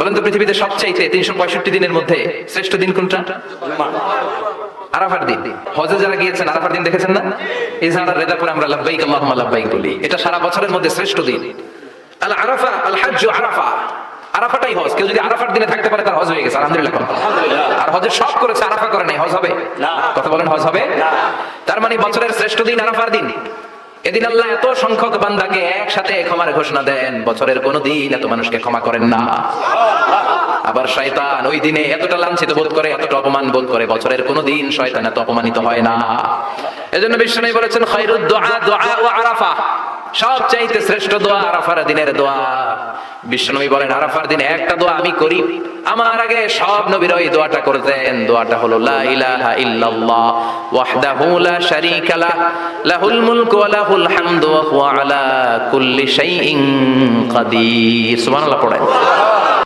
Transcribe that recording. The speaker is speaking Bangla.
বলেন তো পৃথিবীতে সবচাইতে 365 দিনের মধ্যে শ্রেষ্ঠ দিন কোনটা? আরাফার দিন। হজে যারা গিয়েছেন আরাফার দিন দেখেছেন না? ইজহারার রেদা করে আমরা লাব্বাইক আল্লাহুম্মা লাব্বাইক বলি। এটা সারা বছরের মধ্যে শ্রেষ্ঠ দিন। আল আরাফা আল হজ্জ আরাফা, আরাফাটাই হজ। কেউ যদি আরাফার দিনে থাকতে পারে তার হজ হয়ে গেছে, আলহামদুলিল্লাহ। আর হজে সব করেছে, আরাফা করে নাই, হজ হবে না। কথা বলেন, হজ হবে না। তার মানে বছরের শ্রেষ্ঠ দিন আরাফার দিন। এদিন আল্লাহ এত সংখ্যক বান্দাকে একসাথে ক্ষমার ঘোষণা দেন, বছরের কোন দিন এত মানুষকে ক্ষমা করেন না। আবার শয়তান ওই দিনে এতটা লাঞ্ছিত বোধ করে, এতটা অপমান বোধ করে, বছরের কোন দিন শয়তান এত অপমানিত হয় না। এজন্য বিশ্বনবী বলেছেন খায়রুদ দুআ দুআ ও আরাফা, সবচাইতে শ্রেষ্ঠ দোয়া আরাফার দিনের দোয়া। বিশ্বনবী বলেন আরাফার দিনে একটা দোয়া আমি করি, আমার আগে সব নবীরা ওই দোয়াটা করতেন। দোয়াটা হলো লা ইলাহা ইল্লাল্লাহ ওয়াহদাহু লা শারীকা লাহ লাহুল মুলকু ওয়া লাহুল হামদু ওয়া হুয়া আলা কুল্লি শাইইন কাদির। সুবহানাল্লাহ পড়েন।